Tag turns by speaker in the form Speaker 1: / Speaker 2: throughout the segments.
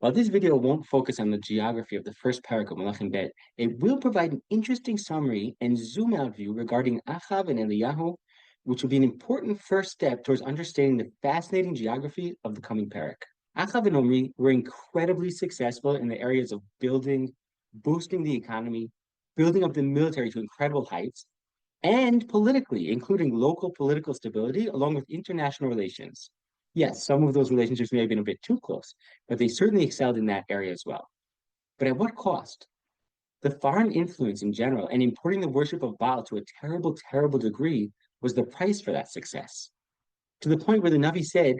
Speaker 1: While this video won't focus on the geography of the first Perek of Melachim Bet, it will provide an interesting summary and zoom-out view regarding Achav and Eliyahu, which will be an important first step towards understanding the fascinating geography of the coming Perek. Achav and Omri were incredibly successful in the areas of building, boosting the economy, building up the military to incredible heights, and politically, including local political stability along with international relations. Yes, some of those relationships may have been a bit too close, but they certainly excelled in that area as well. But at what cost? The foreign influence in general and importing the worship of Baal to a terrible, terrible degree was the price for that success. To the point where the Navi said,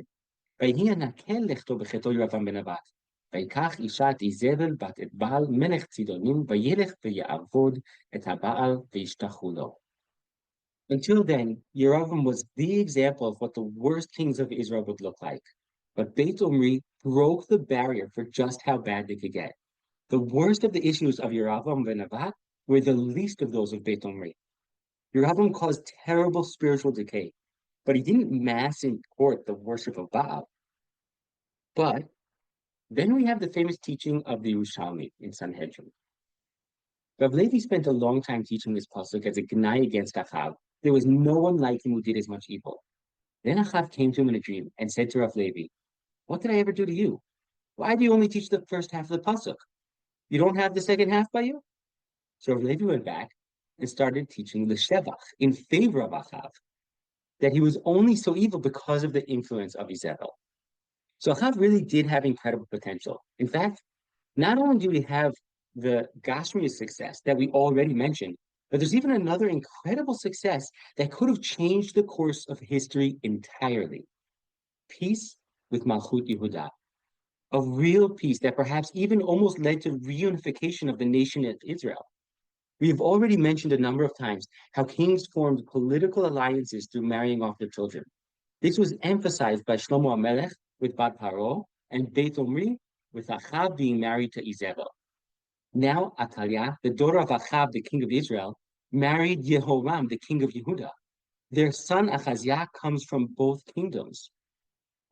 Speaker 1: "Vayhi anakel lechto b'cheto Yeravam ben Nebat, vayikach isha et Izebel bat et Baal melech Tzidonim, vayelech v'ya'avod et ha'Baal v'yishtachu lo." Until then, Yeravam was the example of what the worst kings of Israel would look like. But Beit Omri broke the barrier for just how bad they could get. The worst of the issues of Yeravam ben Nebat were the least of those of Beit Omri. Yeravam caused terrible spiritual decay, but he didn't mass import the worship of Baal. But then we have the famous teaching of the Yerushalmi in Sanhedrin. Rav Levi spent a long time teaching this pasuk as a gnai against Achav. There was no one like him who did as much evil. Then Achav came to him in a dream and said to Rav Levi, "What did I ever do to you? Why do you only teach the first half of the pasuk? You don't have the second half by you?" So Rav Levi went back and started teaching the Shevach in favor of Achav, that he was only so evil because of the influence of Izebel. So Achav really did have incredible potential. In fact, not only do we have the Gashmiya success that we already mentioned, but there's even another incredible success that could have changed the course of history entirely. Peace with Malchut Yehuda. A real peace that perhaps even almost led to reunification of the nation of Israel. We have already mentioned a number of times how kings formed political alliances through marrying off their children. This was emphasized by Shlomo HaMelech with Bat Paro and Beit Omri with Achav being married to Izebel. Now Atalia, the daughter of Achav, the king of Israel, married Yehoram, the king of Yehuda. Their son Achaziah comes from both kingdoms.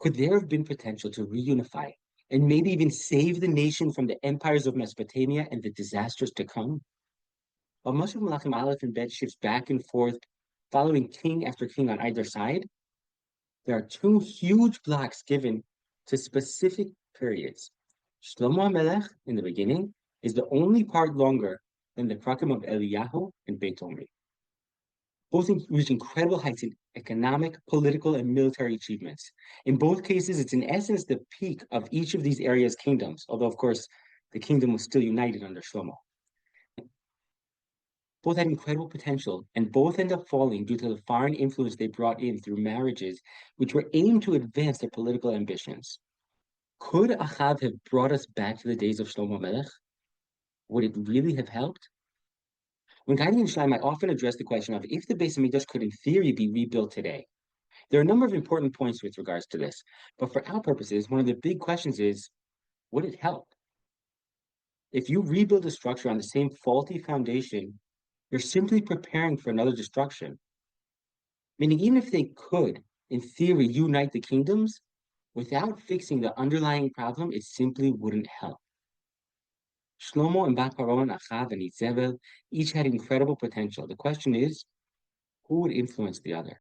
Speaker 1: Could there have been potential to reunify and maybe even save the nation from the empires of Mesopotamia and the disasters to come? While much of Melachim Aleph and Bet shifts back and forth, following king after king on either side, there are two huge blocks given to specific periods. Shlomo HaMelech in the beginning is the only part longer than the Prakim of Eliyahu and Beit Omri. Both reach incredible heights in economic, political, and military achievements. In both cases, it's in essence the peak of each of these areas' kingdoms, although, of course, the kingdom was still united under Shlomo. Both had incredible potential, and both end up falling due to the foreign influence they brought in through marriages, which were aimed to advance their political ambitions. Could Achav have brought us back to the days of Shlomo Melech? Would it really have helped? When guiding in Shlaim, I often address the question of if the Beis Hamikdash could, in theory, be rebuilt today. There are a number of important points with regards to this, but for our purposes, one of the big questions is, would it help? If you rebuild a structure on the same faulty foundation, you're simply preparing for another destruction. Meaning, even if they could, in theory, unite the kingdoms, without fixing the underlying problem, it simply wouldn't help. Shlomo and Bat Paro and Achav and Izebel each had incredible potential. The question is, who would influence the other?